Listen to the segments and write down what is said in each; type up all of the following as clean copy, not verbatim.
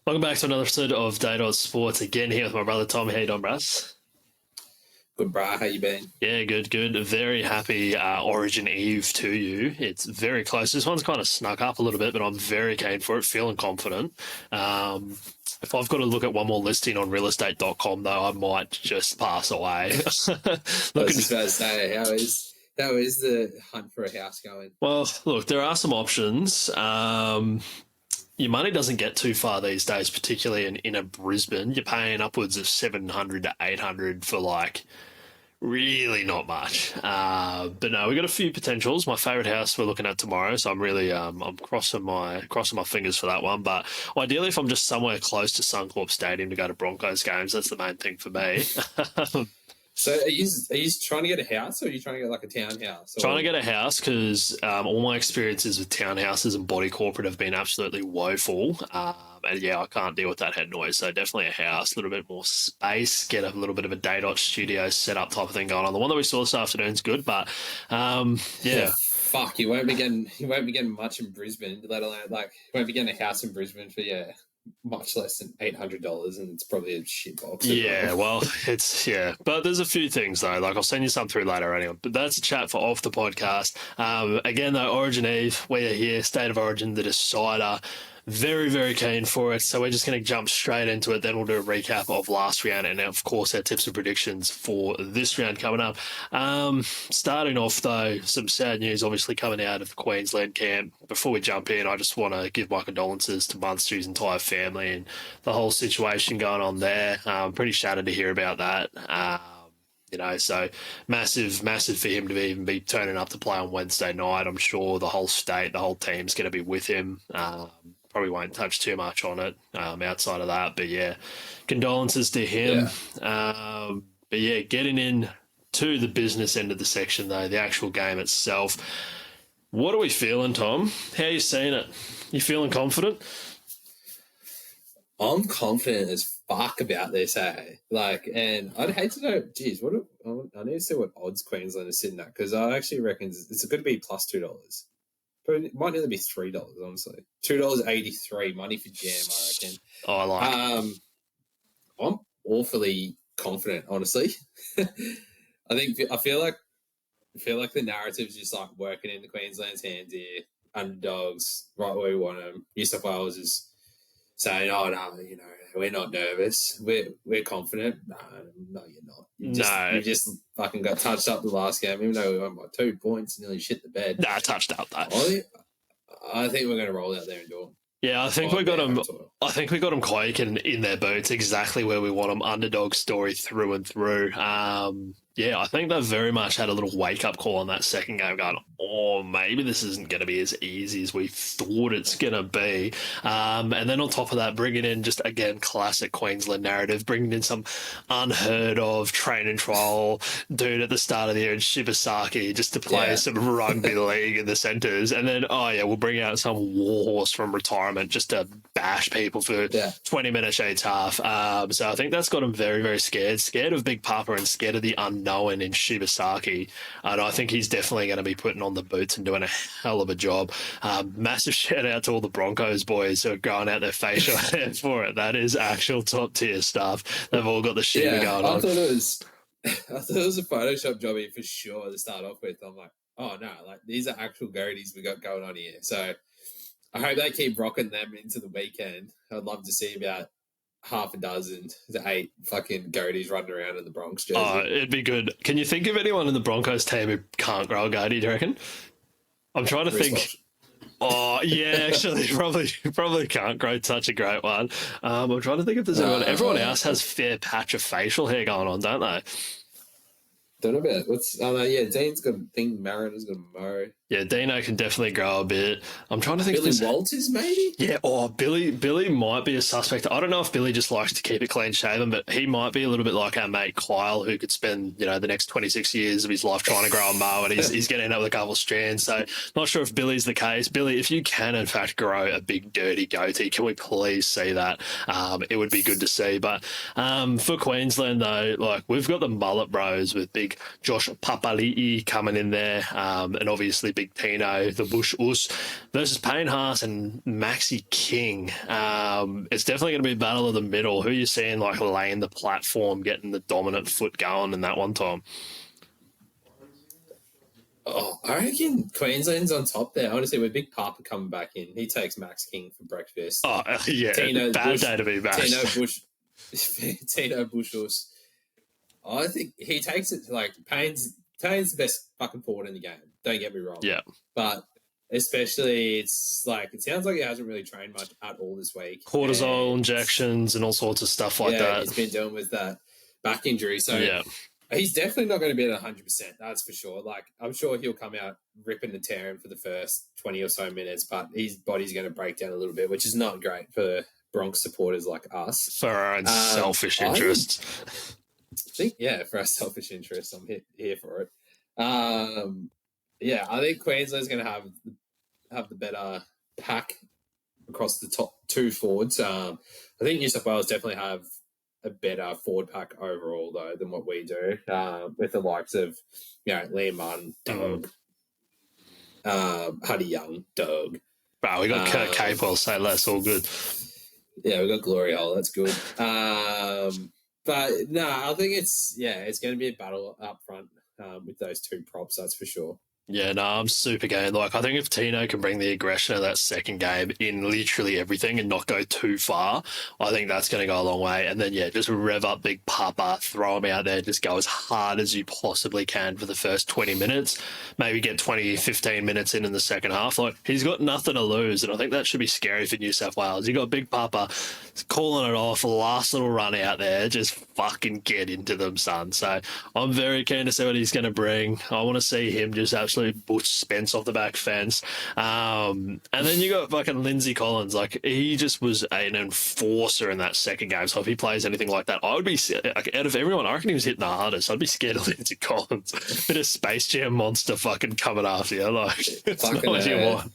Welcome back to another episode of Day Dot Sports. Again here with my brother Tom. How you doing, Brass? Good, brah. How you been? Yeah, good. Very happy Origin Eve to you. It's very close. This one's kind of snuck up a little bit, but I'm very keen for it, feeling confident. If I've got to look at one more listing on realestate.com, though, I might just pass away. I was just about to say, how is the hunt for a house going? Well, look, there are some options. Your money doesn't get too far these days, particularly in a Brisbane. You're paying upwards of 700 to 800 for really not much. But no, we've got a few potentials. My favourite house we're looking at tomorrow, so I'm really I'm crossing my fingers for that one. But ideally, if I'm just somewhere close to Suncorp Stadium to go to Broncos games, that's the main thing for me. So are you trying to get a house, or are you trying to get like a townhouse? Trying to get a house because all my experiences with townhouses and body corporate have been absolutely woeful. And yeah, I can't deal with that head noise. So definitely a house, a little bit more space, get a little bit of a Day Dot studio setup type of thing going on. The one that we saw this afternoon's good, but yeah. Fuck, you won't be getting much in Brisbane, let alone you won't be getting a house in Brisbane for much less than $800, and it's probably a shit box. Yeah, well, but there's a few things though. I'll send you some through later anyway. But that's a chat for off the podcast. Again though, Origin Eve, we are here, State of Origin, the decider. Very, very keen for it. So we're just going to jump straight into it. Then we'll do a recap of last round and, of course, our tips and predictions for this round coming up. Starting off, though, some sad news obviously coming out of the Queensland camp. Before we jump in, I just want to give my condolences to Munster's entire family and the whole situation going on there. Pretty shattered to hear about that. So massive for him to even be turning up to play on Wednesday night. I'm sure the whole state, the whole team's going to be with him. Probably won't touch too much on it outside of that. But, yeah, condolences to him. Yeah. But, yeah, getting in to the business end of the section, though, the actual game itself. What are we feeling, Tom? How are you seeing it? You feeling confident? I'm confident as fuck about this, and I'd hate to know, geez, I need to see what odds Queensland is sitting at, because I actually reckon it's going to be plus $2. But it might nearly be $3, honestly. $2.83, money for jam, I reckon. Oh, I like it. I'm awfully confident, honestly. I feel like the narrative's just working into Queensland's hands here. Underdogs, right where we want them. New South Wales is saying, "Oh no, we're not nervous. We're confident." No, you're not. You just fucking got touched up the last game, even though we won by 2 points, nearly shit the bed. Nah, touched up though. I think we're going to roll out there and do it. Yeah, I think we got them. I think we got them quaking in their boots, exactly where we want them. Underdog story through and through. Yeah, I think they very much had a little wake-up call on that second game going, maybe this isn't going to be as easy as we thought it's going to be. And then on top of that, bringing in just, again, classic Queensland narrative, bringing in some unheard of train and trial dude at the start of the year in Shibasaki just to play some rugby league in the centres. And then, we'll bring out some warhorse from retirement just to bash people for 20 minutes each half. So I think that's got them very, very scared of Big Papa and scared of the unknown in Shibasaki, and I think he's definitely going to be putting on the boots and doing a hell of a job. Massive shout out to all the Broncos boys who are growing out their facial hair for it. That is actual top tier stuff. They've all got the Shiba going on. I thought it was a Photoshop job here for sure to start off with. I'm like, oh no, these are actual goatees we got going on here. So I hope they keep rocking them into the weekend. I'd love to see about half a dozen to 8 fucking goatees running around in the Bronx jersey. Oh, it'd be good. Can you think of anyone in the Broncos team who can't grow a goatee, do you reckon? I'm trying to think. Oh, yeah, actually, probably can't grow such a great one. I'm trying to think if there's anyone. Everyone else has fair patch of facial hair going on, don't they? Don't know about Dean's got a thing, Mariner's got a Mo. Yeah, Dino can definitely grow a bit. I'm trying to think. Billy Walters, maybe? Yeah, Billy might be a suspect. I don't know if Billy just likes to keep it clean shaven, but he might be a little bit like our mate Kyle, who could spend, the next 26 years of his life trying to grow a mo, and he's getting up with a couple of strands. So not sure if Billy's the case. Billy, if you can, in fact, grow a big, dirty goatee, can we please see that? It would be good to see. But for Queensland, though, we've got the mullet bros with big Josh Papali'i coming in there, and obviously big Tino, the Bush Us, versus Payne Haas and Maxi King. It's definitely going to be a battle of the middle. Who are you seeing like laying the platform, getting the dominant foot going in that one, Tom? Oh, I reckon Queensland's on top there. Honestly, with Big Papa coming back in, he takes Max King for breakfast. Oh, yeah. Tino Bad Bush, day to be back. Tino Bushos. I think he takes it to like Payne's the best fucking forward in the game. Don't get me wrong. Yeah. But especially, it's like, it sounds like he hasn't really trained much at all this week. Cortisol injections and all sorts of stuff like that. He's been dealing with that back injury. So yeah. He's definitely not going to be at 100%. That's for sure. Like, I'm sure he'll come out ripping and tearing for the first 20 or so minutes, but his body's going to break down a little bit, which is not great for Bronx supporters like us. For our own selfish interests. I think, for our selfish interests, I'm here for it. I think Queensland's going to have the better pack across the top two forwards. I think New South Wales definitely have a better forward pack overall, though, than what we do, with the likes of, Liam Martin, Doug, Huddy Young, Doug. Wow, we got Kurt Capewell, say less, all good. Yeah, we got Glory Hole, that's good. But no, I think it's going to be a battle up front with those two props, that's for sure. Yeah, no, I'm super game. Like, I think if Tino can bring the aggression of that second game in literally everything and not go too far, I think that's going to go a long way. And then, just rev up Big Papa, throw him out there, just go as hard as you possibly can for the first 20 minutes, maybe get 20, 15 minutes in the second half. Like, he's got nothing to lose, and I think that should be scary for New South Wales. You got Big Papa calling it off, last little run out there, just fucking get into them, son. So I'm very keen to see what he's going to bring. I want to see him just absolutely Butch Spence off the back fence. And then you got fucking Lindsay Collins. Like, he just was an enforcer in that second game. So if he plays anything like that, I would be, like, out of everyone, I reckon he was hitting the hardest. I'd be scared of Lindsay Collins. Bit of Space Jam monster fucking coming after you. Like, it's not what you want.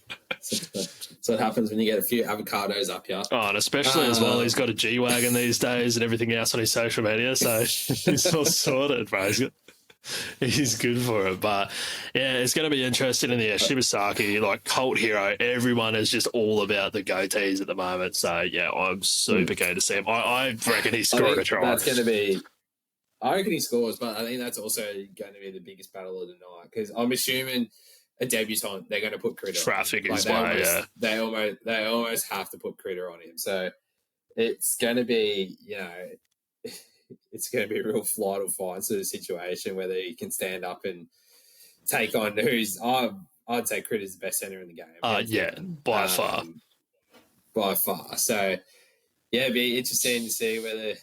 So it happens when you get a few avocados up here. Oh, and especially as well, he's got a G-Wagon these days and everything else on his social media. So he's all sorted, bro. He's good for it. But it's going to be interesting in the Shibasaki, like, cult hero. Everyone is just all about the goatees at the moment. So I'm super keen to see him. I reckon he's scoring a try. That's going to be. I reckon he scores, but I think that's also going to be the biggest battle of the night, because I'm assuming a debutant, they're going to put Critter traffic on him. his way. They almost have to put Critter on him. So it's going to be, it's going to be a real flight or fight sort of situation, whether he can stand up and take on I'd say Critter's the best centre in the game. By far. By far. So, it'd be interesting to see whether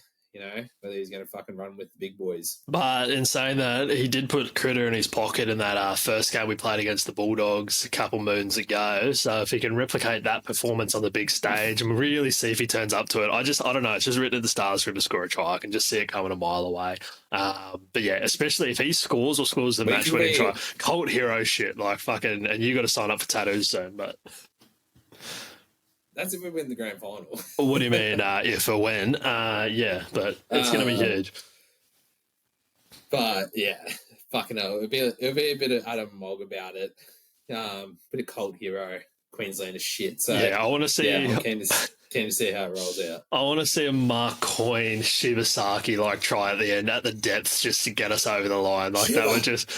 he's going to fucking run with the big boys. But in saying that, he did put Critter in his pocket in that first game we played against the Bulldogs a couple moons ago. So if he can replicate that performance on the big stage and really see if he turns up to it, I don't know. It's just written in the stars for him to score a try. I can just see it coming a mile away. But especially if he scores the match-winning try. Cult hero shit, like fucking, and you got to sign up for tattoos soon, but... That's if we win the grand final. What do you mean, if or when? But it's going to be huge. But, fucking hell. It'll be a bit of Adam Mogg about it. Bit of cult hero, Queenslander shit. So, I want to see... I'm keen to see how it rolls out. I want to see a Mark Coyne Shibasaki like try at the end at the depths just to get us over the line. Like that would just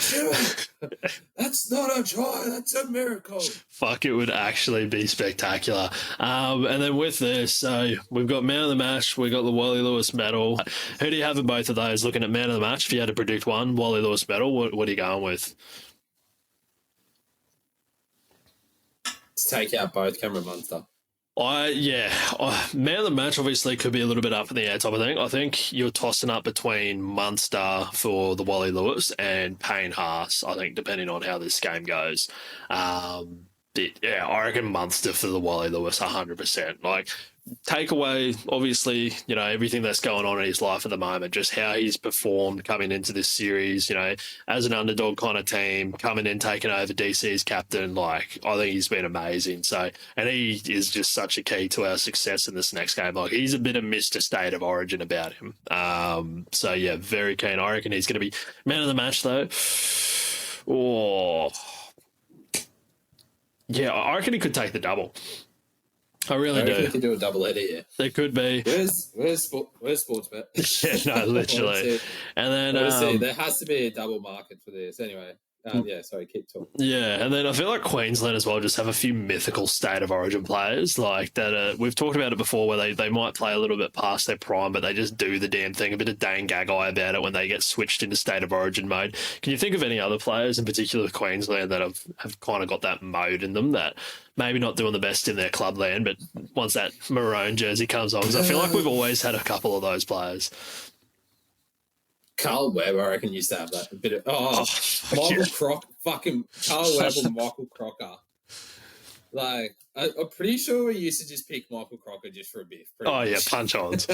that's not a try, that's a miracle. Fuck, it would actually be spectacular. And then with this, so we've got man of the match, we've got the Wally Lewis Medal. Who do you have in both of those? Looking at man of the match, if you had to predict one, Wally Lewis Medal, what are you going with? Let's take out both Cameron Munster. Man of the match obviously could be a little bit up in the air top. I think you're tossing up between Munster for the Wally Lewis and Payne Haas, I think, depending on how this game goes. I reckon Munster for the Wally Lewis 100%. Like, take away, obviously, everything that's going on in his life at the moment, just how he's performed coming into this series, as an underdog kind of team, coming in, taking over DC's captain. Like, I think he's been amazing. So, and he is just such a key to our success in this next game. Like, he's a bit of Mr. State of Origin about him. Very keen. I reckon he's going to be man of the match, though. Oh, Yeah, I reckon he could take the double. I I really reckon do. we could do a double header here. There could be. Where's sports bet? Yeah, no, literally. And then there has to be a double market for this. Anyway, sorry, keep talking. Yeah, and then I feel like Queensland as well just have a few mythical state of origin players like that. We've talked about it before where they might play a little bit past their prime, but they just do the damn thing. A bit of Dane Gagai about it when they get switched into state of origin mode. Can you think of any other players, in particular Queensland, that have kind of got that mode in them that maybe not doing the best in their clubland, but once that maroon jersey comes on? Because I feel like we've always had a couple of those players. Carl Webb, I reckon, used to have that. A bit of Michael Croc, fucking Carl Webb and Michael Crocker. Like, I'm pretty sure we used to just pick Michael Crocker just for a biff. Yeah, punch-ons.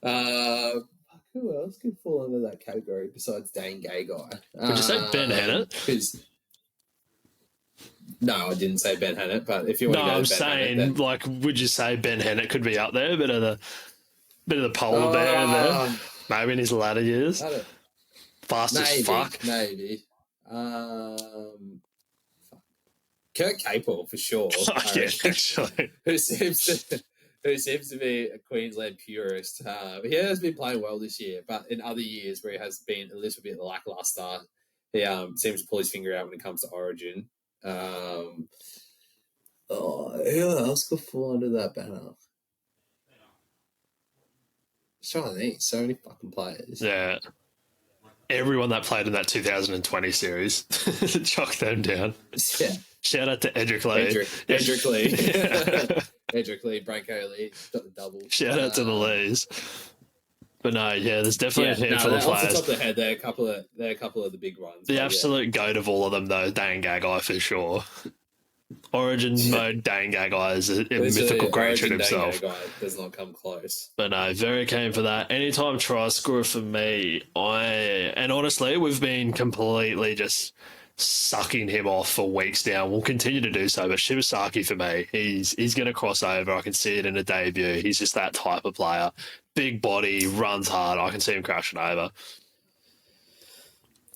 Who else could fall under that category besides Dane Gagai? Would you say Ben Hennett? No, I didn't say Ben Hennett, but if you want to go I'm to Ben saying, Hennett, like, would you say Ben Hennett could be up there? A bit of the polar bear in there. Maybe in his latter years. Fast as fuck. Maybe. Kurt Capel, for sure. Yeah, actually. Who seems to be a Queensland purist. He has been playing well this year, but in other years where he has been a little bit lackluster, he seems to pull his finger out when it comes to Origin. Who else could fall under that banner? I'm trying to think. So many fucking players. Yeah. Everyone that played in that 2020 series, chuck them down. Yeah. Shout out to Edric Lee. Edric Lee. Edric Lee, Branko Lee, got the double. Shout out to the Lees. But no, yeah, there's definitely a handful of players. Off the top of the head, they're a couple of the big ones. The absolute goat of all of them, though, Dane Gagai for sure. Origin mode, Dane Gagai is a mythical creature in himself. Dane Gagai does not come close. But no, very keen for that. Anytime try scorer for me, and honestly, we've been completely just sucking him off for weeks now. We'll continue to do so, but Shibasaki for me, he's going to cross over. I can see it in a debut. He's just that type of player. Big body, runs hard. I can see him crashing over.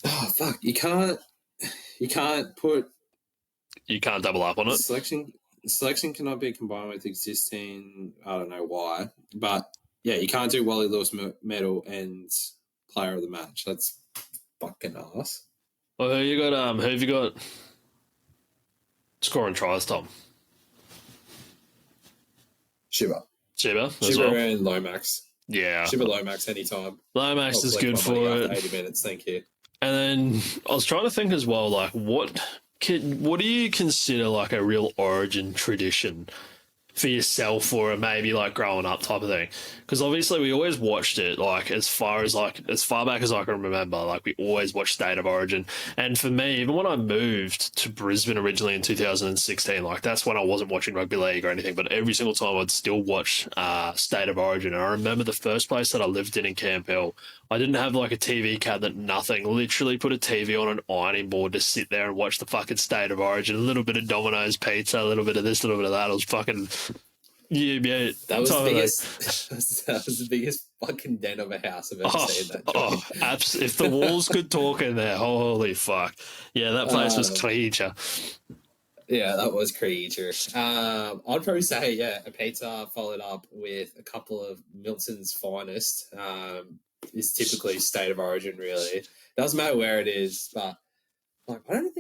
Oh, fuck. You can't put... You can't double up on it. Selection cannot be combined with existing... I don't know why. But, yeah, you can't do Wally Lewis Medal and player of the match. That's fucking ass. Well, who have you got scoring tries, Tom? Shiba well. and Lomax. Yeah. Shiba Lomax anytime. Lomax is good for it. 80 minutes, thank you. And then I was trying to think as well, like, what do you consider like a real origin tradition for yourself, or maybe like growing up type of thing? Because obviously we always watched it like as far back as I can remember, like we always watched State of Origin. And for me, even when I moved to Brisbane originally in 2016, like that's when I wasn't watching rugby league or anything, but every single time I'd still watch State of Origin. And I remember the first place that I lived in Camp Hill, I didn't have like a TV cabinet, nothing. Literally put a TV on an ironing board to sit there and watch the fucking State of Origin. A little bit of Domino's pizza, a little bit of this, a little bit of that. It was fucking... Yeah. That was the biggest. That was the biggest fucking den of a house I've ever seen. That if the walls could talk in there, holy fuck! Yeah, that place was creature. Yeah, that was creature. I'd probably say a pizza followed up with a couple of Milton's finest is typically State of Origin. Really, doesn't matter where it is, but like I don't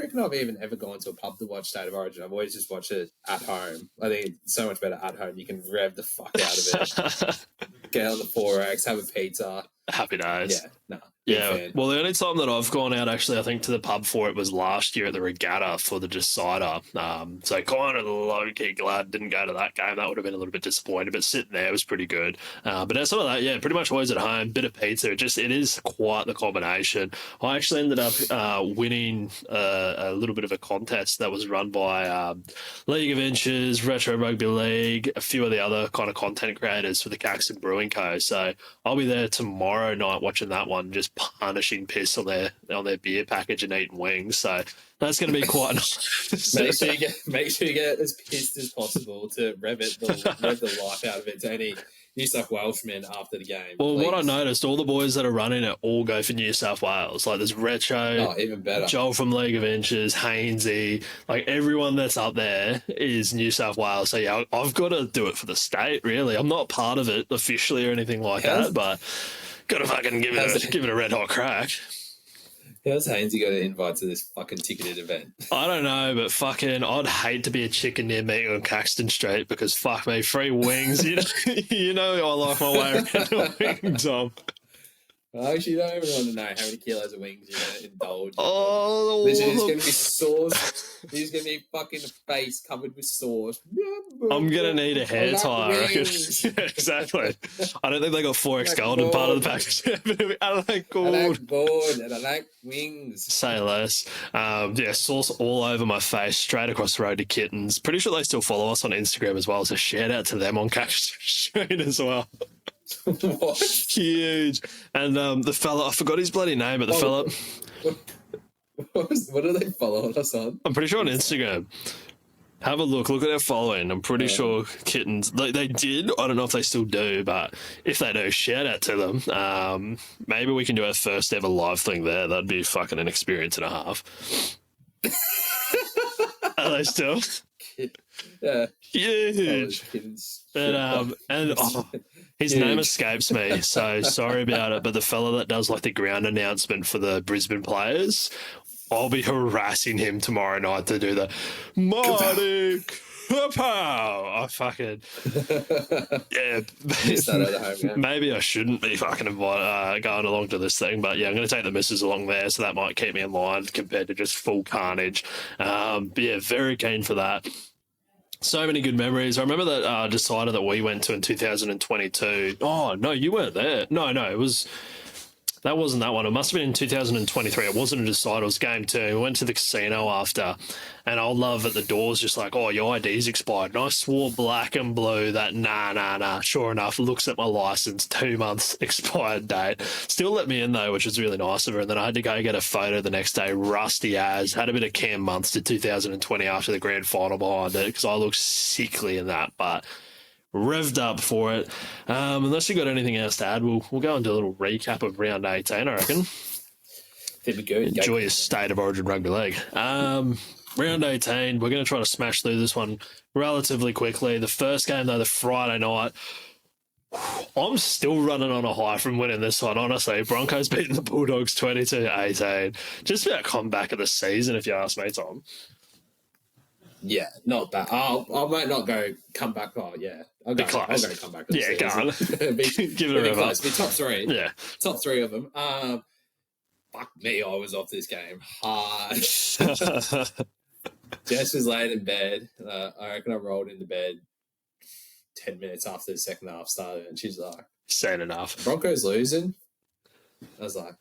reckon I've even ever gone to a pub to watch State of Origin. I've always just watched it at home. I think it's so much better at home. You can rev the fuck out of it. Get on the 4X, have a pizza. Happy days. Yeah, Yeah, well, the only time that I've gone out, actually, I think to the pub for it was last year at the Regatta for the Decider. So kind of low-key glad didn't go to that game. That would have been a little bit disappointed, but sitting there was pretty good. But outside of that, yeah, pretty much always at home, bit of pizza. It is quite the combination. I actually ended up winning a little bit of a contest that was run by League of Inches, Retro Rugby League, a few of the other kind of content creators for the Caxton Brewing Co. So I'll be there tomorrow night watching that one, just punishing piss on their beer package and eating wings. So that's going to be quite nice. make sure you get as pissed as possible to rev the life out of it to any New South Welshmen after the game. Well, please. what I noticed, all the boys that are running it all go for New South Wales. Like there's Retro, even better. Joel from League of Inches, Hainsey, like everyone that's up there is New South Wales. So yeah, I've got to do it for the state. Really, I'm not part of it officially or anything like that, but got to fucking give it a red hot crack. How's Hainsey got an invite to this fucking ticketed event? I don't know, but fucking, I'd hate to be a chicken near me on Caxton Street because fuck me, free wings. You know I like my way around the wings, Tom. I actually don't even want to know how many kilos of wings you're going to indulge. Oh, there's going to be sauce. There's going to be fucking face covered with sauce. I'm going to need a hair tie, I reckon. Yeah, exactly. I don't think they got 4X gold in part of the package. I like gold. I like gold and I like wings. Say less. Yeah, sauce all over my face, straight across the road to Kittens. Pretty sure they still follow us on Instagram as well, so shout out to them on Caxton Street as well. What? Huge. And the fella, I forgot his bloody name, but the fella... What do they follow us on? I'm pretty sure on Instagram. Have a look at their following. I'm pretty sure Kittens, they did. I don't know if they still do, but if they do, shout out to them. Maybe we can do our first ever live thing there. That'd be fucking an experience and a half. Are they still? Yeah. Huge. His name escapes me, so sorry about it. But the fella that does like the ground announcement for the Brisbane players, I'll be harassing him tomorrow night to do the Marty Kapow. I fucking maybe I shouldn't be fucking going along to this thing, but yeah, I'm going to take the missus along there, so that might keep me in line compared to just full carnage. But yeah, very keen for that. So many good memories. I remember that decider that we went to in 2022. Oh, no, you weren't there. No, that wasn't that one. It must have been in 2023. It wasn't a decider. It was game 2. We went to the casino after, and old love at the door's just like, oh, your ID's expired. And I swore black and blue that nah. Sure enough, looks at my license, 2 months expired date. Still let me in, though, which was really nice of her. And then I had to go get a photo the next day, rusty as. Had a bit of Cam Munster 2020 after the grand final behind it because I looked sickly in that, but revved up for it. Unless you got anything else to add, we'll go and do a little recap of round 18, I reckon. That'd be good. Enjoy your state of origin rugby league. Round 18, we're going to try to smash through this one relatively quickly. The first game, though, the Friday night, I'm still running on a high from winning this one, honestly. Broncos beating the Bulldogs 22-18. Just about comeback of the season, if you ask me, Tom. Yeah, not bad. I might not go come back. Oh, yeah. I'll go come back. Yeah, go on. Give it a rev up. Be top 3. Yeah. Top 3 of them. Fuck me, I was off this game hard. Jess was laying in bed. I reckon I rolled into bed 10 minutes after the second half started, and she's like, "Saying enough. Broncos losing?" I was like,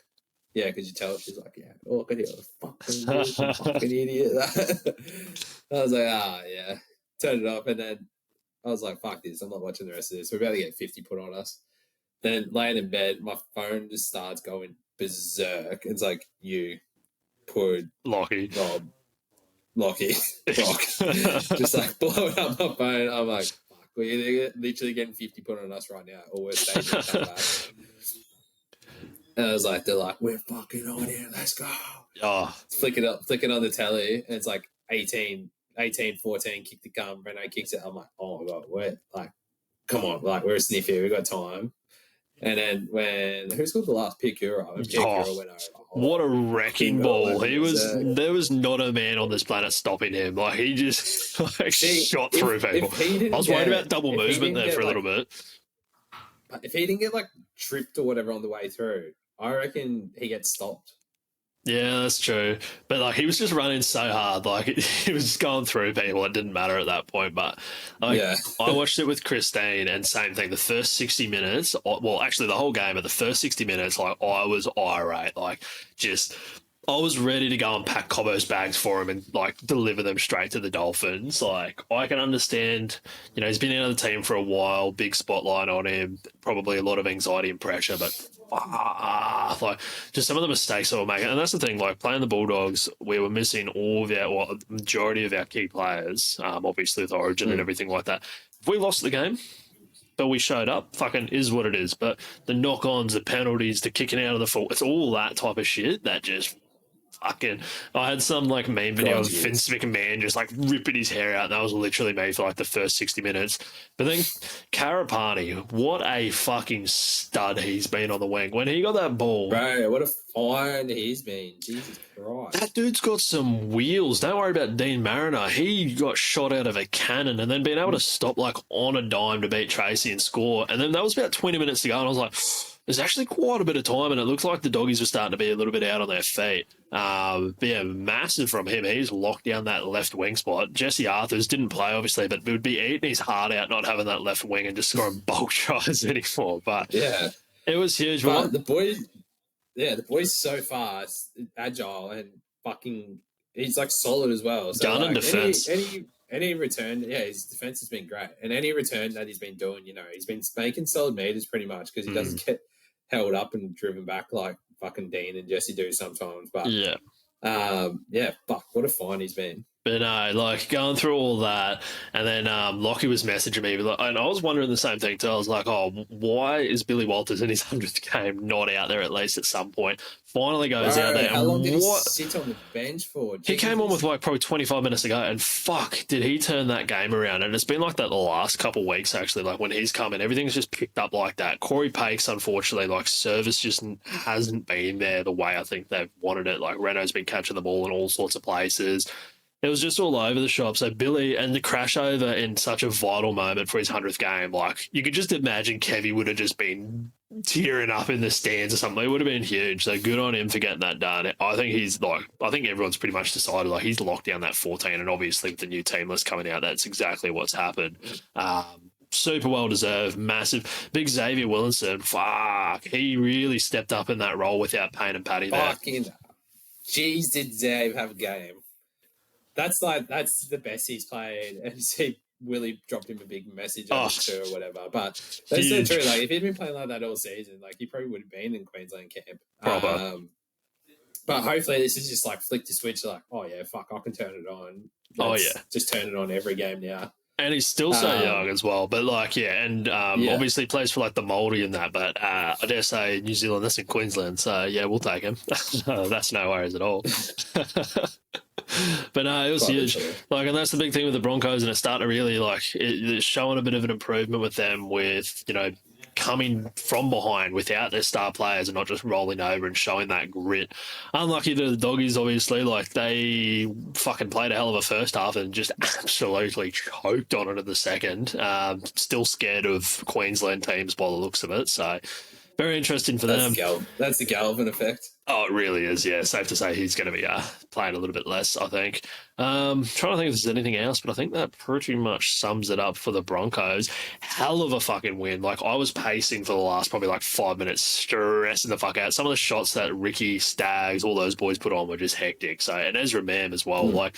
"Yeah, could you tell?" She's like, "Yeah." Oh, I could hear the fucking idiot. I was like, yeah. Turned it off, and then I was like, fuck this. I'm not watching the rest of this. We're about to get 50 put on us. Then laying in bed, my phone just starts going berserk. It's like, you, Pud, Lockie, Rob, Lockie, Rock. Just like blowing up my phone. I'm like, fuck, we're literally getting 50 put on us right now, or we're staging a comeback. And I was like, they're like, we're fucking on here. Let's go. Oh. Flicking on the telly, and it's like 18, 14, kick the gum. Renault kicks it. I'm like, oh my God, we're like, come on, like, we're a sniff here. We got time. And then who scored the last Piakura? Piakura went over. What a wrecking ball. There was not a man on this planet stopping him. Like, he just shot through people. I was worried about double movement there for a little bit. If he didn't get like tripped or whatever on the way through, I reckon he gets stopped. Yeah, that's true. But like, he was just running so hard, like he was just going through people. It didn't matter at that point. But like, I watched it with Christine, and same thing. The first 60 minutes, well, actually the whole game, but the first 60 minutes, like, I was irate. Like, just, I was ready to go and pack Cobbo's bags for him and like deliver them straight to the Dolphins. Like, I can understand, he's been out of the team for a while, big spotlight on him, probably a lot of anxiety and pressure, but like just some of the mistakes that we're making. And that's the thing, like playing the Bulldogs, we were missing all of our, well, majority of our key players, obviously with Origin and everything like that. If we lost the game, but we showed up, fucking is what it is. But the knock-ons, the penalties, the kicking out of the full, it's all that type of shit that just fucking. I had some like meme video of Vince McMahon just like ripping his hair out, and that was literally me for like the first 60 minutes. But then Karapani, what a fucking stud he's been on the wing. When he got that ball, bro, what a find he's been. Jesus Christ, that dude's got some wheels. Don't worry about Dean Mariner. He got shot out of a cannon, and then being able to stop like on a dime to beat Tracy and score. And then that was about 20 minutes to go, and I was like, there's actually quite a bit of time, and it looks like the doggies were starting to be a little bit out on their feet. But yeah, massive from him. He's locked down that left wing spot. Jesse Arthurs didn't play, obviously, but it would be eating his heart out not having that left wing and just scoring bulk tries anymore. But yeah, it was huge. But the boy's so fast, agile, and fucking, he's like solid as well. So gun like, and defense. Any return, his defense has been great, and any return that he's been doing, he's been making solid meters pretty much because he doesn't get held up and driven back like fucking Dean and Jesse do sometimes. But fuck, what a find he's been. But no, like going through all that, and then Lockie was messaging me, and I was wondering the same thing too. I was like, oh, why is Billy Walters in his 100th game not out there at least at some point? Finally goes out there. How long did he sit on the bench for? He came on with like probably 25 minutes to go, and fuck, did he turn that game around? And it's been like that the last couple of weeks, actually. Like when he's come in, everything's just picked up like that. Corey Pakes, unfortunately, like service just hasn't been there the way I think they've wanted it. Like Renault's been catching the ball in all sorts of places. It was just all over the shop. So Billy, and the crash over in such a vital moment for his 100th game, like you could just imagine Kevy would have just been tearing up in the stands or something. It would have been huge. So good on him for getting that done. I think everyone's pretty much decided like he's locked down that 14, and obviously with the new team list coming out, that's exactly what's happened. Super well deserved, massive. Big Xavier Willinson, fuck, he really stepped up in that role without Payne and Paddy there. Fucking jeez, did Xavier have a game? That's the best he's played, and see Willie dropped him a big message on Twitter or whatever. But that's so true. Like if he'd been playing like that all season, like he probably would have been in Queensland camp. Proper. But hopefully this is just like flick the switch. Like, oh yeah, fuck, I can turn it on. Just turn it on every game now. And he's still so young as well. But like, obviously plays for like the Māori and that. But I dare say New Zealand, that's in Queensland. So yeah, we'll take him. That's no worries at all. But no, it was huge. Like, and that's the big thing with the Broncos, and it's starting to really it's showing a bit of an improvement with them with, coming from behind without their star players and not just rolling over and showing that grit. Unlucky to the doggies, obviously, like they fucking played a hell of a first half and just absolutely choked on it in the second. Still scared of Queensland teams by the looks of it. So very interesting for them. That's the Galvin effect. Oh, it really is, yeah. Safe to say he's going to be playing a little bit less, I think. Trying to think if there's anything else, but I think that pretty much sums it up for the Broncos. Hell of a fucking win. Like, I was pacing for the last probably 5 minutes, stressing the fuck out. Some of the shots that Ricky, Staggs, all those boys put on were just hectic. So, and Ezra Mam as well.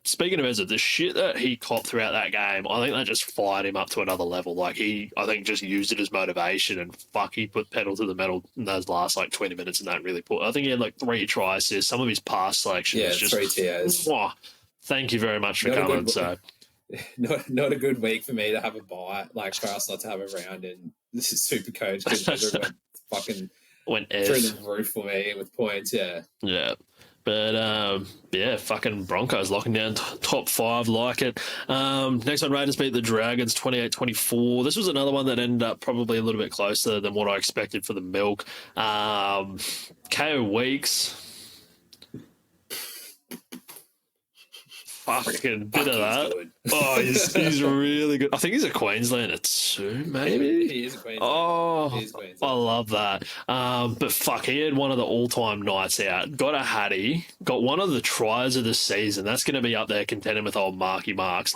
Speaking of Ezra, the shit that he copped throughout that game, I think that just fired him up to another level. Like, I think just used it as motivation, and he put pedal to the metal in those last 20 minutes, and that really I think he had 3 try assists. Some of his pass selection was just 3 TAs. Thank you very much for coming. So, not a good week for me to have a bye, for us not to have a round, and this is super coach because went through the roof for me with points. Yeah. But, fucking Broncos locking down top 5, like it. Next one, Raiders beat the Dragons 28-24. This was another one that ended up probably a little bit closer than what I expected for the Milk. KO Weeks. Fucking bit of that. Good. Oh, he's really good. I think he's a Queenslander too, maybe. He is a Queenslander. Oh, I love that. But fuck, he had one of the all-time nights out. Got a hattie. Got one of the tries of the season. That's going to be up there contending with old Marky Marks.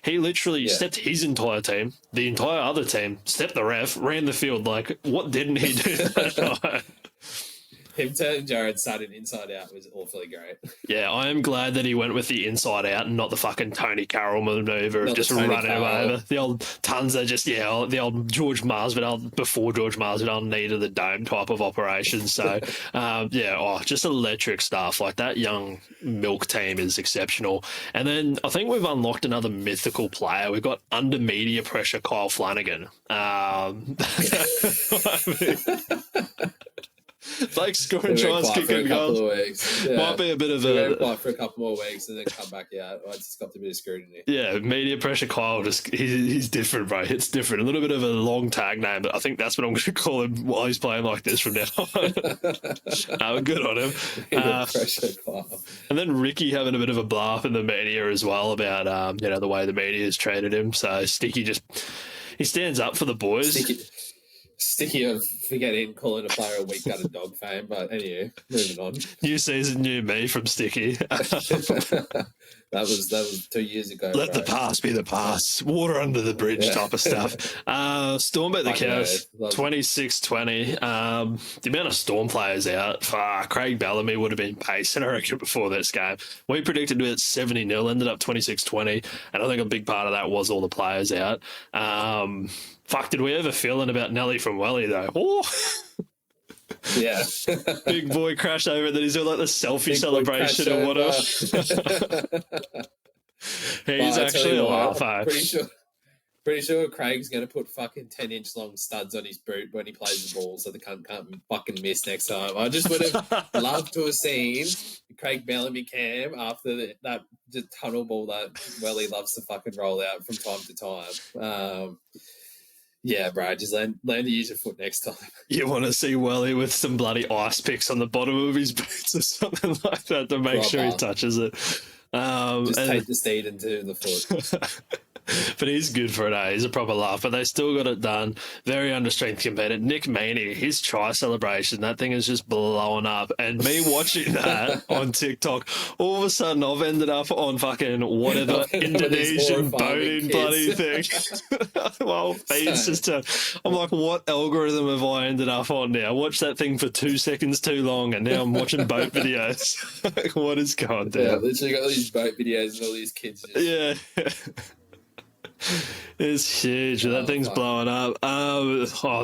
He literally stepped his entire team, the entire other team, stepped the ref, ran the field. What didn't he do that night? him turning Jared Sutton inside out was awfully great. Yeah, I am glad that he went with the inside out and not the fucking Tony Carroll maneuver of just running him over. The old Tunza the old George Masvidal before George Masvidal needed the dome type of operation. So, just electric stuff. Like that young milk team is exceptional. And then I think we've unlocked another mythical player. We've got under media pressure Kyle Flanagan. Like scoring tries, kicking goals. Might be a bit of a for a couple more weeks and then come back out. I just got a bit of scrutiny. Yeah, media pressure Kyle. He's different, bro. It's different. A little bit of a long tag name, but I think that's what I'm going to call him while he's playing like this from now on. Good on him. Pressure Kyle. And then Ricky having a bit of a laugh in the media as well about the way the media has treated him. So Sticky he stands up for the boys. Sticky of forgetting calling a player a weak gutted dog fame, but anyway, moving on. New season, new me from Sticky. that was 2 years ago. Let the past be the past. Water under the bridge type of stuff. Storm beat the Cows 26-20. The amount of Storm players out, Craig Bellamy would have been pacing, I reckon, before this game. We predicted it 70-0, ended up 26-20, and I think a big part of that was all the players out. Did we ever feeling about Nelly from Welly, though? Oh. Yeah. Big boy crashed over, and then he's doing like the selfie big celebration or whatever. He's actually a laugh. Pretty sure Craig's going to put fucking 10-inch long studs on his boot when he plays the ball so the cunt can't fucking miss next time. I just would have loved to have seen Craig Bellamy Cam after that tunnel ball that Welly loves to fucking roll out from time to time. Yeah, bro, just learn to use your foot next time. You want to see Welly with some bloody ice picks on the bottom of his boots or something like that to make sure he touches it. Take the steed into the foot. But he's good for it, eh? He's a proper laugh. But they still got it done. Very under-strength competitor. Nick Meaney, his try celebration, that thing is just blowing up. And me watching that on TikTok, all of a sudden I've ended up on fucking whatever Indonesian boating bloody thing. Well, feeds just I'm like, what algorithm have I ended up on now? I watched that thing for 2 seconds too long and now I'm watching boat videos. Like, what is going down? Yeah, literally got all these boat videos and all these kids just... Yeah. It's huge. That thing's blowing up.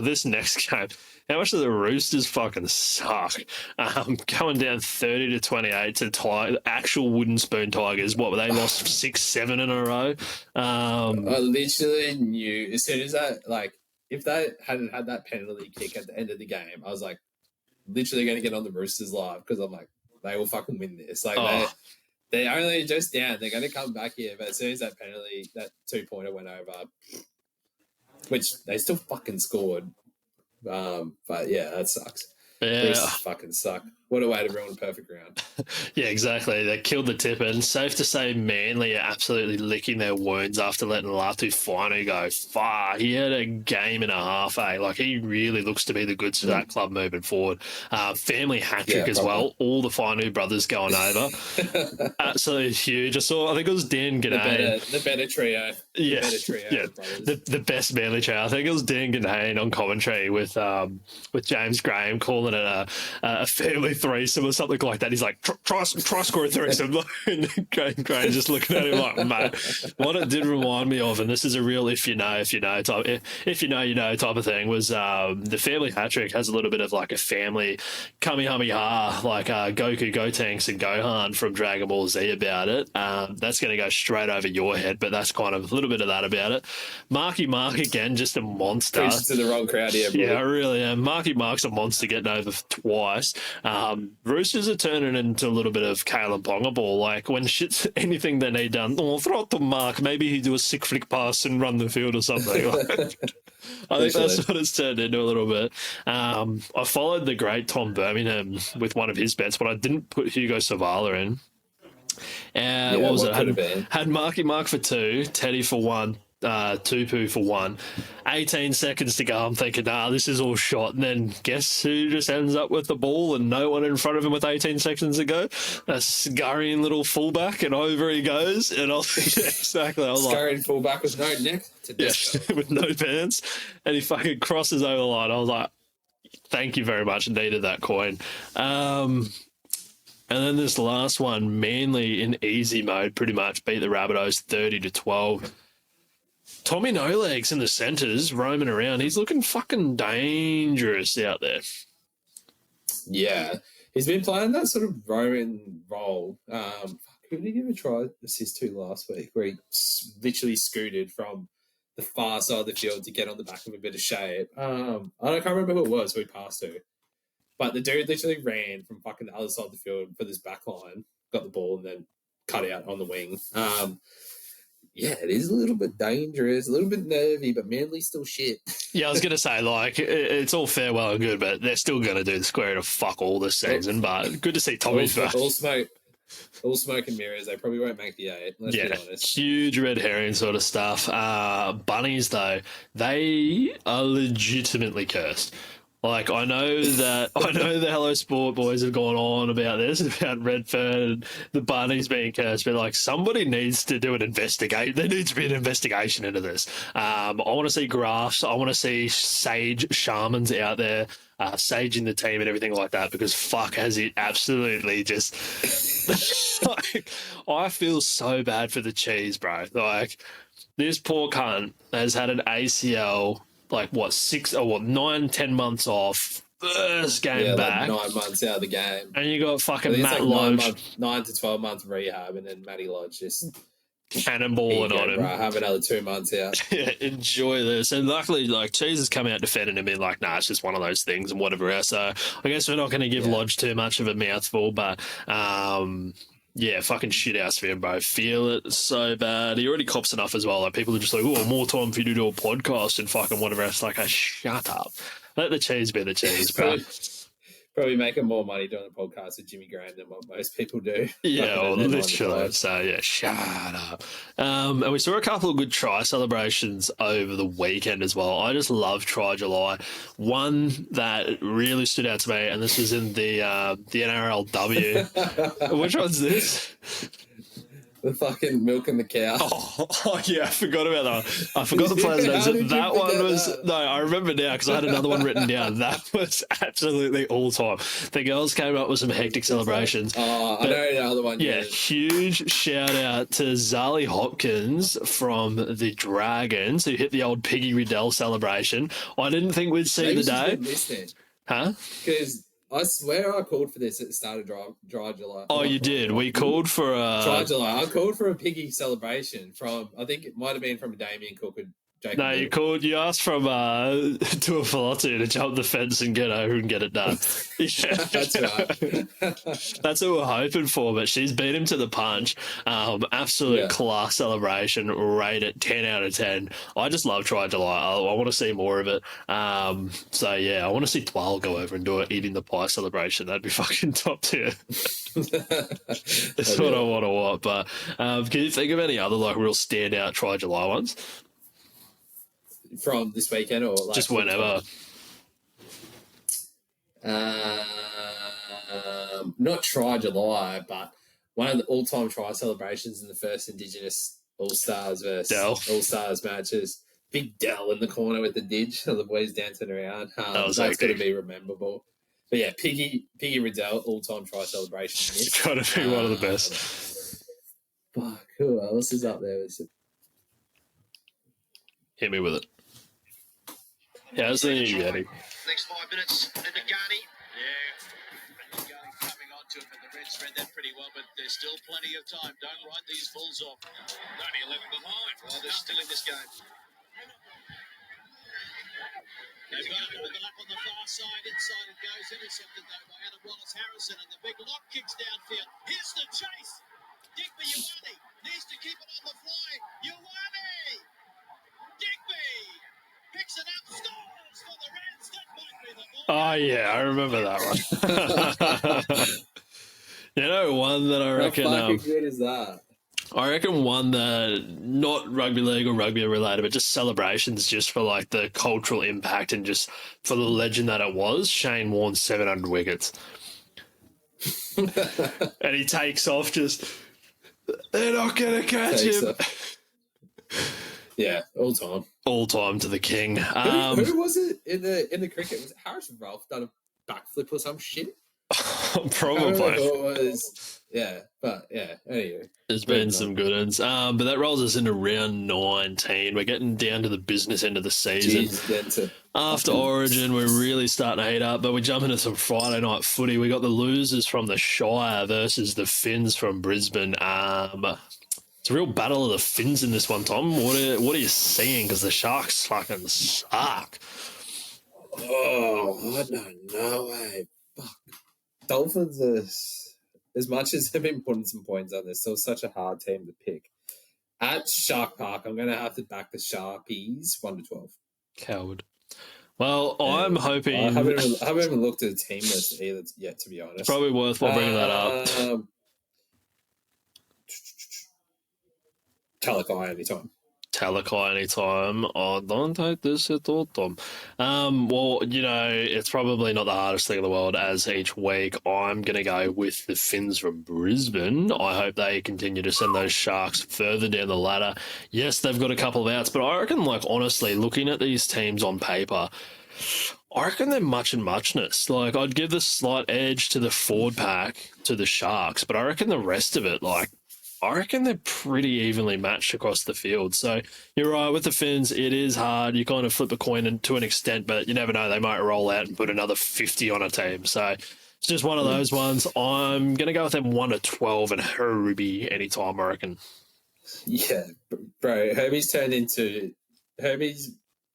This next game. How much do the Roosters fucking suck? Going down 30-28 to actual wooden spoon Tigers. What, they lost 6-7 in a row? I literally knew as soon as that, like, if they hadn't had that penalty kick at the end of the game, I was like, literally going to get on the Roosters live because I'm like, they will fucking win this. Like, they're only just down. They're going to come back here. But as soon as that penalty, that 2-pointer went over, which they still fucking scored. But yeah, that sucks. Yeah. Roosters fucking suck. What a way to ruin a perfect round. Yeah, exactly. They killed the tip, and safe to say Manly are absolutely licking their wounds after letting Latu Finu go far. He had a game and a half, eh? Like, he really looks to be the goods for that club moving forward. Family hat-trick as well. All the Finu brothers going over. Absolutely huge. I think it was Dan Ganane. The better trio. Yeah. The best Manly trio. I think it was Dan Ganane on commentary with James Graham calling it a family threesome or something like that. He's like, try score a threesome. And Graham's just looking at him like, mate. What it did remind me of, and this is a real if you know type of thing, was the family hat trick has a little bit of like a family kamehameha, like Goku, Gotenks, and Gohan from Dragon Ball Z about it. That's going to go straight over your head, but that's kind of a little bit of that about it. Marky Mark, again, just a monster. Preaching to the wrong crowd here, bro. Yeah, I really am. Marky Mark's a monster getting over twice. Roosters are turning into a little bit of Kalen Ponga ball. Like, when shit's anything they need done, throw it to Mark. Maybe he do a sick flick pass and run the field or something. I think that's what it's turned into a little bit. I followed the great Tom Birmingham with one of his bets, but I didn't put Hugo Savala in. What was it? Had Marky Mark for 2, Teddy for 1, Tupu for 1. 18 seconds to go. I'm thinking, this is all shot. And then guess who just ends up with the ball and no one in front of him with 18 seconds to go? A scurrying little fullback, and over he goes. And I was exactly. I was scurrying fullback with no neck to with no pants, and he fucking crosses over the line. I was like, thank you very much. Needed that coin. And then this last one, Manly in easy mode, pretty much beat the Rabbitohs 30-12. Tommy No Legs in the centres, roaming around. He's looking fucking dangerous out there. Yeah, he's been playing that sort of roaming role. Who did he give a try assist to last week, where he literally scooted from the far side of the field to get on the back of a bit of shape? I can't remember who it was who he passed to, but the dude literally ran from fucking the other side of the field for this back line, got the ball, and then cut out on the wing. Yeah, it is a little bit dangerous, a little bit nervy, but Manly's still shit. Yeah, I was going to say, like, it's all fair, well and good, but they're still going to do the square to fuck all this season. But good to see Tommy's back. All smoke and mirrors. They probably won't make the 8. Let's be honest. Huge red herring sort of stuff. Bunnies, though, they are legitimately cursed. Like, I know the Hello Sport boys have gone on about this, about Redfern and the Bunnies being cursed, but, like, somebody needs to do an investigate. There needs to be an investigation into this. I want to see graphs. I want to see sage shamans out there, saging the team and everything like that, because fuck has it absolutely just... like, I feel so bad for the cheese, bro. Like, this poor cunt has had an ACL... 9-10 months off, first game back. 9 months out of the game. And you got fucking Matt Lodge. 9 to 12 months rehab, and then Matty Lodge just cannonballing on him. Bro, have another 2 months out. Yeah, enjoy this. And luckily, like, Cheese has come out defending him, being like, nah, it's just one of those things and whatever else. So I guess we're not going to give Lodge too much of a mouthful, but yeah, fucking shit house for him, bro. Feel it so bad. He already cops enough as well. Like, people are just like, oh, more time for you to do a podcast and fucking whatever else. Like, shut up. Let the cheese be the cheese, bro. Probably making more money doing a podcast with Jimmy Graham than what most people do. Yeah, well, literally. So, yeah, shut up. And we saw a couple of good try celebrations over the weekend as well. I just love Try July. One that really stood out to me, and this was in the NRLW. Which one's this? The fucking milking the cow. Oh, yeah, I forgot about that one. I forgot the players' names. That one was... That? No, I remember now because I had another one written down. That was absolutely all time. The girls came up with some hectic celebrations. Oh, I know the other one. Yeah, huge shout-out to Zali Hopkins from the Dragons, who hit the old Piggy Riddell celebration. I didn't think we'd see the day. Huh? Because... I swear I called for this at the start of Dry July. Oh, you did? We called for Dry July. I called for a piggy celebration from, I think it might have been from Damien Cook and Jacob. No, you asked from Tua Filatu to jump the fence and get over and get it done. Yeah. That's right. That's what we're hoping for, but she's beat him to the punch. Absolute class celebration. Rate it 10 out of 10. I just love Try July. I want to see more of it. So, yeah, I want to see Twal go over and do it, eating the pie celebration. That'd be fucking top tier. That's what I want to watch. But can you think of any other like real standout Try July ones? From this weekend or like just whenever? Not Try July, but one of the all-time try celebrations in the first Indigenous All-Stars versus All-Stars matches. Big Dell in the corner with the didge, the boys dancing around. That's going to be rememberable. But yeah, Piggy Riddell, all-time try celebration. It's got to be one of the best. Fuck, who else is up there? Hit me with it. Yeah, that's the new Yeti. Next 5 minutes, and Nagani. Yeah. Nagani coming onto it, but the Reds read that pretty well, but there's still plenty of time. Don't write these Bulls off. Only 11 behind. Well, they're still in this game. They've got it all up on the far side. Inside it goes. Intercepted though by Adam Wallace-Harrison, and the big lock kicks downfield. Here's the chase. Digby Ioane needs to keep it on the fly. Ioane! Digby picks it up, scores for the Reds. That might be the ball. Oh, yeah, I remember that one. You know, one that I reckon... How fucking good is that? I reckon one that, not rugby league or rugby related, but just celebrations just for, like, the cultural impact and just for the legend that it was. Shane Warne's 700 wickets. And he takes off just... They're not going to catch him. Yeah, all time. All time to the king. Who was it in the cricket? Was it Harrison Ralph done a backflip or some shit? Probably. Who it was. Yeah, but yeah, anyway. There's been some good ones. But that rolls us into round 19. We're getting down to the business end of the season. Jeez, After Origin, we're really starting to heat up, but we jump into some Friday night footy. We got the losers from the Shire versus the Finns from Brisbane. It's a real battle of the Finns in this one, Tom. What are you seeing? Because the Sharks fucking suck. Oh, I don't know, eh? Fuck. Dolphins are, as much as they've been putting some points on, they're still such a hard team to pick. At Shark Park, I'm going to have to back the Sharpies 1-12. Coward. Well, I'm hoping... I haven't even looked at the team list either yet, to be honest. It's probably worthwhile bringing that up. Talakai anytime. Talakai anytime. Oh, don't take this at all, Tom. Well, it's probably not the hardest thing in the world, as each week I'm going to go with the Finns from Brisbane. I hope they continue to send those Sharks further down the ladder. Yes, they've got a couple of outs, but I reckon, honestly, looking at these teams on paper, I reckon they're much and muchness. I'd give the slight edge to the forward pack to the Sharks, but I reckon the rest of it, I reckon they're pretty evenly matched across the field. So you're right, with the Finns, it is hard. You kind of flip a coin to an extent, but you never know. They might roll out and put another 50 on a team. So it's just one of those ones. I'm going to go with them 1-12 and Herbie anytime, I reckon. Yeah, bro. Herbie's turned into... Herbie's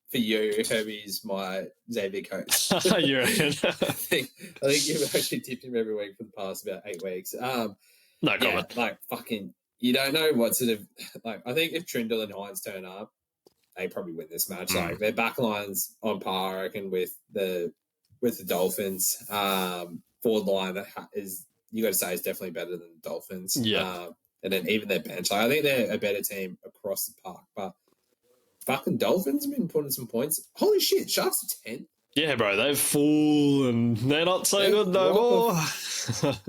for you. Herbie's my Xavier coach. You reckon? I think you've actually tipped him every week for the past about 8 weeks. No comment. Yeah, you don't know what sort of I think if Trindle and Hines turn up, they probably win this match. Their backline's on par, I reckon, with the Dolphins. Forward line that is, you got to say, is definitely better than the Dolphins. Yeah. And then even their bench, I think they're a better team across the park. But fucking Dolphins have been putting some points. Holy shit, Sharks are 10. Yeah, bro, they've fallen. They're not so good no more.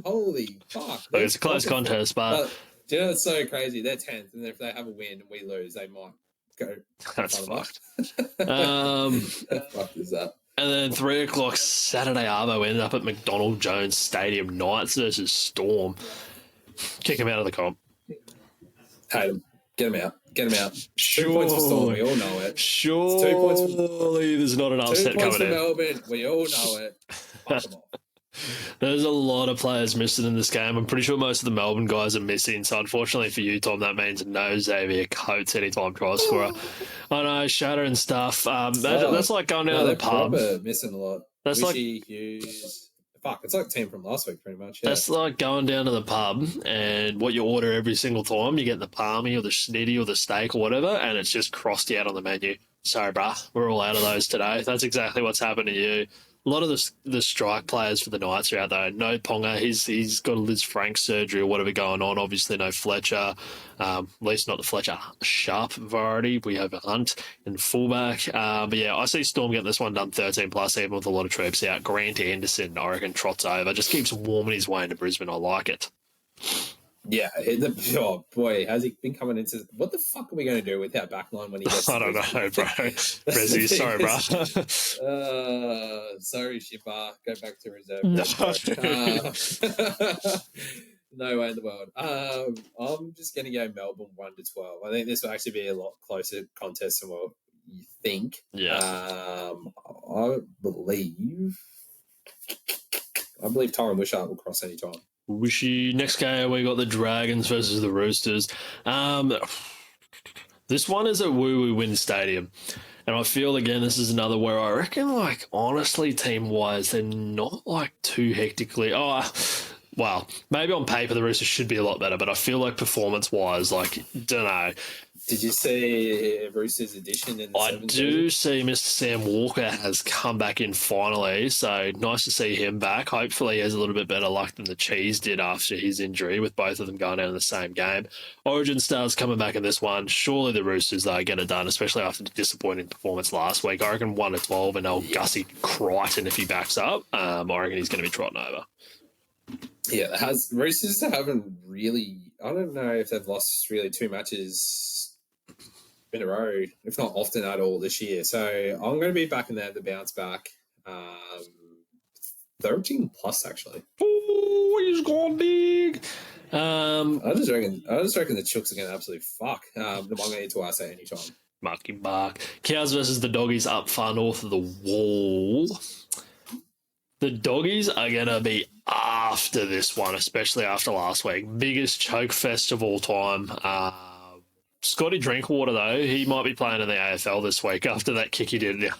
Holy fuck. Look, it's a close contest, but do you know what's so crazy? They're 10th, and if they have a win and we lose, they might go. That's fucked. How fucked is that? And then 3 o'clock Saturday arvo, we ended up at McDonald Jones Stadium, Knights versus Storm. Kick him out of the comp. Hate them. Get them out. Get them out. Sure. 2 points for Storm. We all know it. Surely 2 points for, there's not an upset 2 points coming for in. Melbourne. We all know it. Fuck them off. There's a lot of players missing in this game. I'm pretty sure most of the Melbourne guys are missing. So unfortunately for you, Tom, that means no Xavier Coates anytime try scorer. I know, Shatter and stuff. That's like going down to the pub. Missing a lot. That's Wishy, Hughes. Fuck, it's like the team from last week, pretty much. Yeah. That's like going down to the pub and what you order every single time. You get the palmy or the schnitty or the steak or whatever, and it's just crossed out on the menu. Sorry, bruh. We're all out of those today. That's exactly what's happened to you. A lot of the strike players for the Knights are out there. No Ponga, he's got a Liz Frank surgery or whatever going on. Obviously, no Fletcher, at least not the Fletcher Sharp variety. We have a Hunt in fullback. But yeah, I see Storm getting this one done 13 plus, even with a lot of troops out. Grant Anderson, I reckon, trots over. Just keeps warming his way into Brisbane. I like it. Yeah, oh boy, has he been coming into... What the fuck are we going to do with our backline when he gets... I don't know, bro. Resi, sorry, bro. Sorry, Shipper. Go back to reserve. No. No way in the world. I'm just going to go Melbourne 1-12. I think this will actually be a lot closer contest than what you think. Yeah. I believe Tyron Wishart will cross any time. Wishy. Next game, we got the Dragons versus the Roosters. This one is at Woo Woo Win Stadium. And I feel, again, this is another where I reckon, honestly, team-wise, they're not, too hectically... well, maybe on paper the Roosters should be a lot better, but I feel like performance-wise, don't know. Did you see Roosters' addition in the I do see Mr. Sam Walker has come back in finally, so nice to see him back. Hopefully he has a little bit better luck than the Cheese did after his injury, with both of them going down in the same game. Origin Stars coming back in this one. Surely the Roosters, though, get it done, especially after the disappointing performance last week. I reckon 1-12, and they'll Gussie Crichton if he backs up. I reckon he's going to be trotting over. Yeah, Roosters haven't really... I don't know if they've lost really 2 matches in a row, if not often at all this year. So I'm going to be backing them to bounce back. 13 plus actually. Oh, he's gone big. I just reckon the Chooks are going to absolutely fuck the Wonga twice at any time. Marky Bark. Cows versus the Doggies up far north of the wall. The Doggies are going to be after this one, especially after last week. Biggest choke fest of all time. Scotty Drinkwater, though, he might be playing in the AFL this week after that kick he did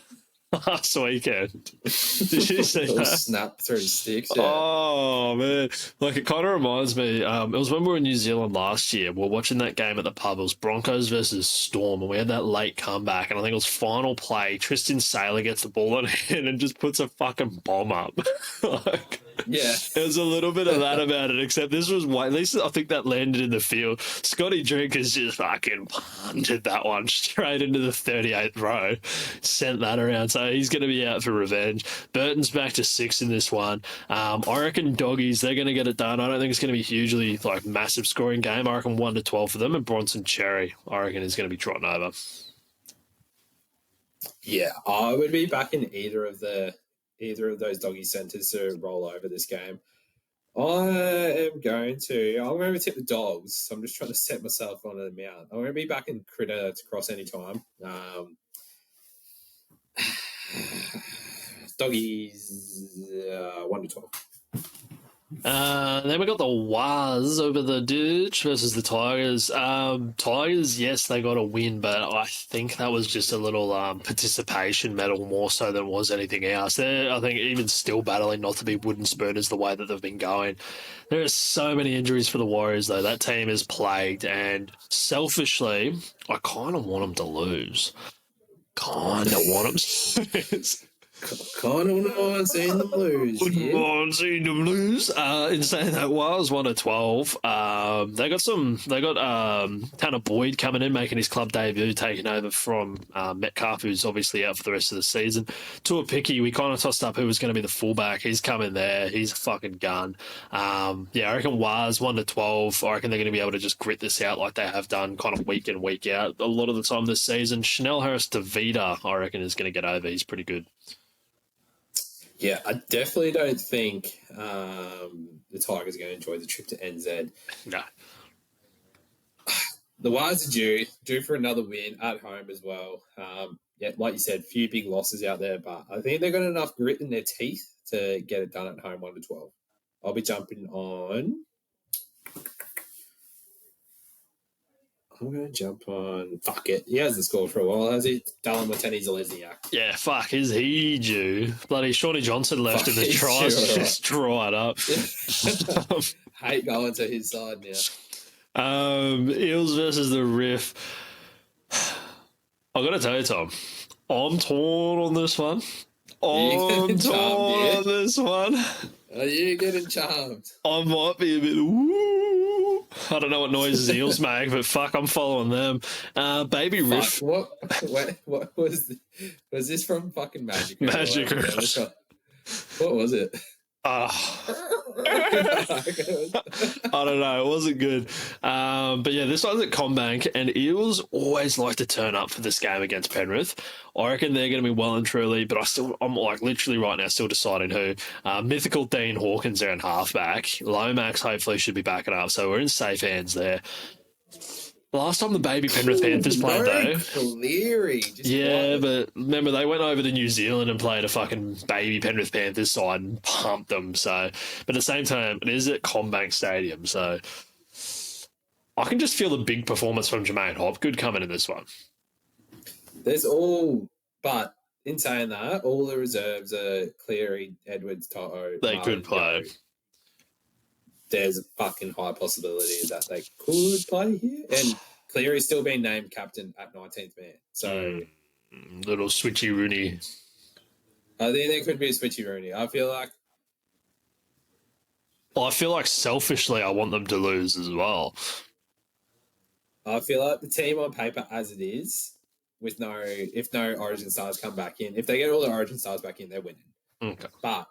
last weekend. Did you see that? Snap through his sticks. Yeah. Oh, man. Like, it kind of reminds me, it was when we were in New Zealand last year. We were watching that game at the pub. It was Broncos versus Storm, and we had that late comeback, and I think it was final play. Tristan Saylor gets the ball on hand and just puts a fucking bomb up. Like, yeah. There's a little bit of that about it, except this was way, at least I think that landed in the field. Scotty Drinkers just fucking punted that one straight into the 38th row, sent that around. So he's going to be out for revenge. Burton's back to 6 in this one. I reckon Doggies, they're going to get it done. I don't think it's going to be hugely like massive scoring game. I reckon 1-12 for them, and Bronson Cherry, I reckon, is going to be trotting over. Yeah, I would be backing either of those Doggy centres to roll over this game. I'm going to tip the Dogs. So I'm just trying to set myself on an amount. I'm going to be backing Critter to cross any time. Doggies 1-12. Then we got the Waz over the Ditch versus the Tigers. Tigers, yes, they got a win, but I think that was just a little participation medal more so than was anything else. They're, I think, even still battling not to be wooden spooners the way that they've been going. There are so many injuries for the Warriors, though. That team is plagued, and selfishly, I kind of want them to lose. Kind of want them to lose. Kind of want seeing them lose. Wouldn't mind seeing them lose. In saying that, was 1-12. They got Tanner Boyd coming in, making his club debut, taking over from Metcalf, who's obviously out for the rest of the season. Tua Picky, we kind of tossed up who was going to be the fullback. He's coming there. He's a fucking gun. I reckon was 1-12. I reckon they're going to be able to just grit this out like they have done kind of week in, week out a lot of the time this season. Chanel Harris DeVita, I reckon, is going to get over. He's pretty good. Yeah, I definitely don't think the Tigers are going to enjoy the trip to NZ. No. The Wires are due for another win at home as well. Like you said, few big losses out there, but I think they've got enough grit in their teeth to get it done at home 1-12. I'll be jumping on. I'm going to jump on. Fuck it. He hasn't scored for a while, has he? Dallin Watene-Zelezniak. Yeah, fuck, is he due? Bloody Shawnee Johnson left in the tries just dried up. Hate going to his side now. Eels versus the Riff. I've got to tell you, Tom, I'm torn on this one. I'm torn on this one. Are you getting charmed? I might be a bit woo. I don't know what noises Eels make, but fuck, I'm following them. Baby Riff. What was this from fucking Magic? Magic Rush. What was it? I don't know. It wasn't good. But yeah, this one's at Combank, and Eels always like to turn up for this game against Penrith. I reckon they're going to be well and truly, but I'm like literally right now still deciding who. Mythical Dean Hawkins there in halfback. Lomax hopefully should be backing up, so we're in safe hands there. Last time the baby Penrith Panthers played, though. Cleary. But remember, they went over to New Zealand and played a fucking baby Penrith Panthers side and pumped them. So, but at the same time, it is at Combank Stadium. So I can just feel the big performance from Jermaine Hopgood coming in this one. But in saying that, all the reserves are Cleary, Edwards, Toto. They could play. There's a fucking high possibility that they could play here. And Cleary's still being named captain at 19th man. So little switchy Rooney. I think there could be a switchy Rooney. I feel like selfishly I want them to lose as well. I feel like the team on paper as it is, if no Origin stars come back in, if they get all the Origin stars back in, they're winning. Okay. But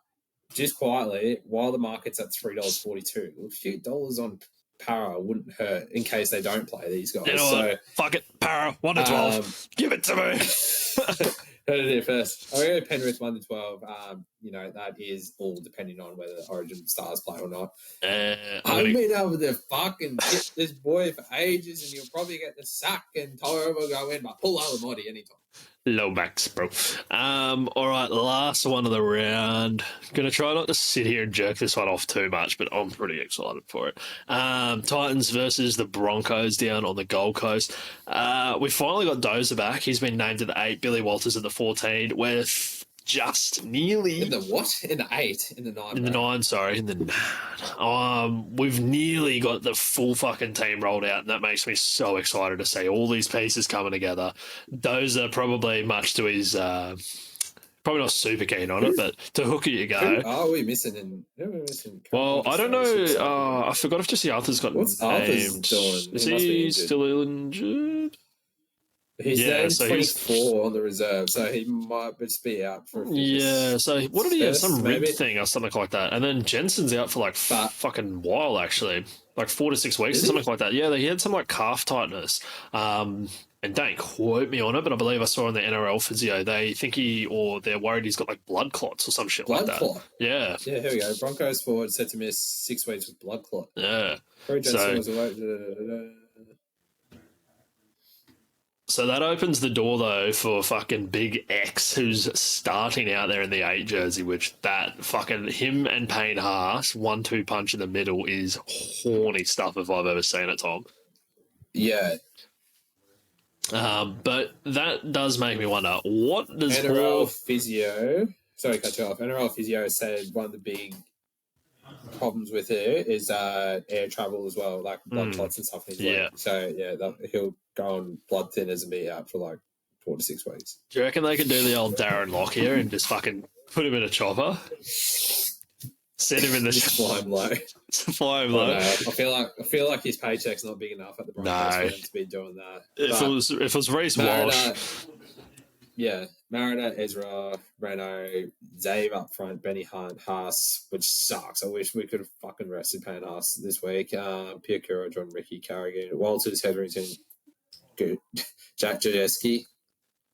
just quietly, while the market's at $3.42, a few dollars on Para wouldn't hurt in case they don't play these guys. You know what? Fuck it. Para, 1 to 12. Give it to me. Heard it here first. I'm going to go Penrith 1 to 12. That is all depending on whether Origin stars play or not. I've been able to fucking get this boy for ages, and you'll probably get the sack and Tyler will go in, but pull Alamoti anytime. Low backs, bro. All right, last one of the round. Gonna try not to sit here and jerk this one off too much, but I'm pretty excited for it. Titans versus the Broncos down on the Gold Coast. We finally got Dozer back. He's been named at the 8. Billy Walters at the 14. With just nearly in the what? In the 8, in the 9. In the 9, sorry, in the 9. We've nearly got the full fucking team rolled out, and that makes me so excited to see all these pieces coming together. Dozer probably much to his probably not super keen on it, but to hooker you go. Who are we missing? Well, I don't know. I forgot if Jesse Arthur's got What's Arthur's doing? Is he still injured? He's 24 on the reserve, so he might just be out for a few Yeah, so what did he have? Some rib thing or something like that. And then Jensen's out for like fucking while, actually. Like 4 to 6 weeks or something like that. Yeah, he had some like calf tightness. And don't quote me on it, but I believe I saw on the NRL physio, they think they're worried he's got like blood clots or some shit like that. Blood clot? Yeah. Yeah, here we go. Broncos forward set to miss 6 weeks with blood clot. Yeah. Jensen was away. So that opens the door, though, for fucking Big X, who's starting out there in the 8 jersey, which that fucking him and Payne Haas, 1-2 punch in the middle is horny stuff if I've ever seen it, Tom. Yeah. But that does make me wonder, what does NRL physio... Sorry, cut you off. NRL physio said one of the big problems with it is air travel as well, like blood clots and stuff. Yeah. So, he'll go on blood thinners and be out for like 4 to 6 weeks. Do you reckon they could do the old Darren Lock here and just fucking put him in a chopper? Send him in the... fly him low. Fly him low. No, I feel like his paycheck's not big enough at the Broncos for him to be doing that. If it was Reece Walsh... Yeah, Mariner, Ezra, Reno, Zave up front, Benny Hunt, Haas, which sucks. I wish we could have fucking rested Payne Haas this week. Pierre Cura, John Ricky, Carrigan, Walters, Hetherington, Jack Gojeski.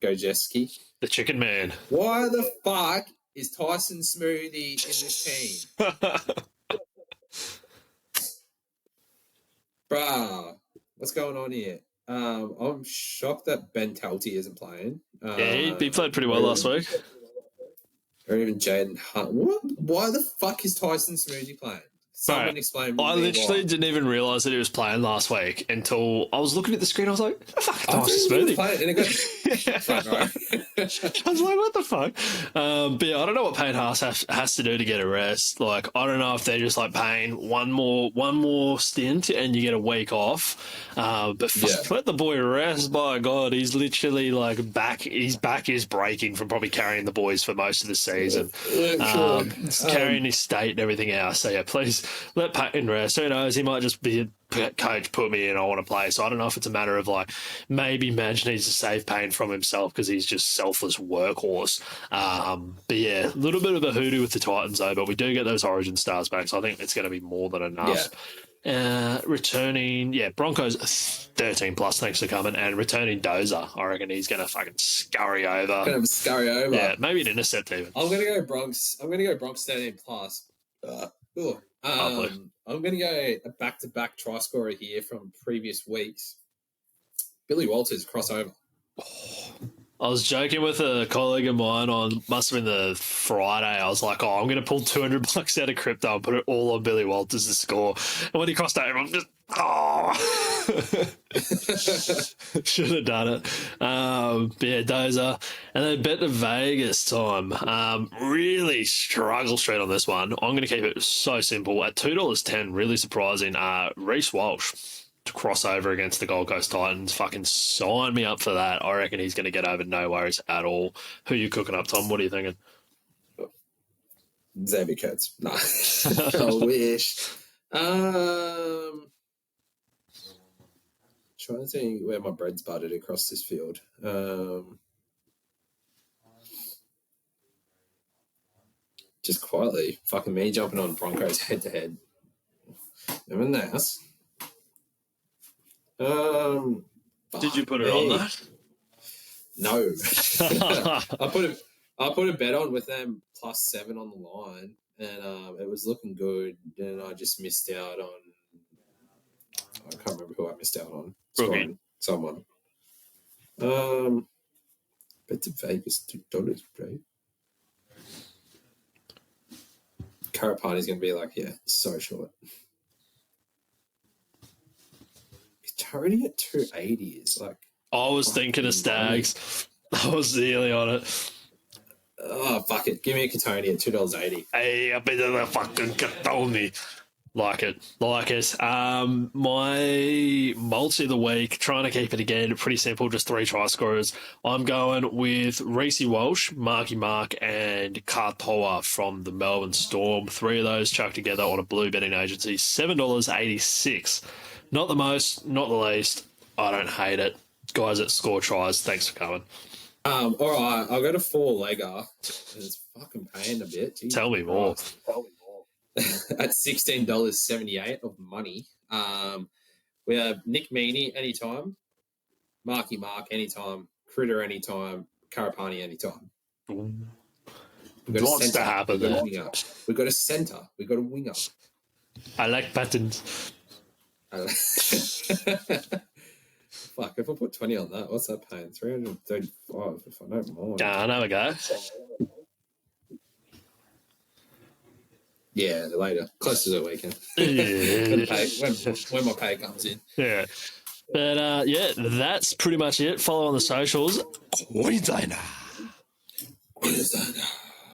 The chicken man. Why the fuck is Tyson Smoothie in this team? Bruh, what's going on here? I'm shocked that Ben Talty isn't playing. Yeah, he played pretty well last week. Or even Jaden Hunt. What? Why the fuck is Tyson Smoothie playing? Someone explain. I literally didn't even realise that he was playing last week until I was looking at the screen. I was like, "Fuck, Tyson Smoothie." I was like, "What the fuck?" But yeah, I don't know what Payne Haas has to do to get a rest. Like, I don't know if they're just like Payne one more stint and you get a week off. But let the boy rest. By God, he's literally like back. His back is breaking from probably carrying the boys for most of the season, carrying his state and everything else. So yeah, please let Payne rest. Who knows? He might just be coach, put me in, I want to play. So I don't know if it's a matter of like maybe Madge needs to save Payne from himself because he's just selfless workhorse. But yeah, a little bit of a hoodoo with the Titans though, but we do get those Origin stars back, so I think it's going to be more than enough. Returning, Broncos 13 plus, thanks for coming, and returning Dozer. I reckon he's going to fucking scurry over. Yeah, maybe an intercept even. I'm going to go Bronx 13 plus. I'm going to go a back-to-back try scorer here from previous weeks. Billy Walters, crossover. I was joking with a colleague of mine must have been the Friday. I was like, I'm going to pull $200 out of crypto and put it all on Billy Walters to score. And when he crossed over, I'm just, should have done it. Dozer. And then bet to Vegas time. Really struggle straight on this one. I'm going to keep it so simple. At $2.10, really surprising. Reece Walsh to cross over against the Gold Coast Titans. Fucking sign me up for that. I reckon he's going to get over no worries at all. Who are you cooking up, Tom? What are you thinking? Xavier Kurtz. Nah. I wish. Trying to think where my bread's buttered across this field. Just quietly, fucking me jumping on Broncos head to head. Remember that? Did you put it on that? No. I put a bet on with them +7 on the line, and it was looking good. And I just missed out on. I can't remember who I missed out on. Rookie. Someone. Bet to Vegas $2, bro. Karapani's going to be like, yeah, so short. Tony at 280 is like. I was thinking of Stags. I was nearly on it. Oh, fuck it. Give me a Katoni at $2.80. Hey, a bit of the fucking Katoni. Like it. My multi of the week, trying to keep it again, pretty simple, just 3 try scorers. I'm going with Reece Walsh, Marky Mark, and Katoa from the Melbourne Storm. 3 of those chucked together on a blue betting agency, $7.86. Not the most, not the least. I don't hate it. Guys that score tries, thanks for coming. All right, I'll go to 4-legger. It's fucking paying a bit. Jesus Tell me more. At $16.78 of money. We have Nick Meaney anytime, Marky Mark anytime, Critter anytime, Karapani anytime. Lots to happen there. We've got a centre. We've got a winger. I like patterns. Fuck, if I put 20 on that, what's that paying? 335 if I don't mind. There we go. Yeah, later. Close to the weekend. When my pay comes in. Yeah. But, that's pretty much it. Follow on the socials. Queenslander.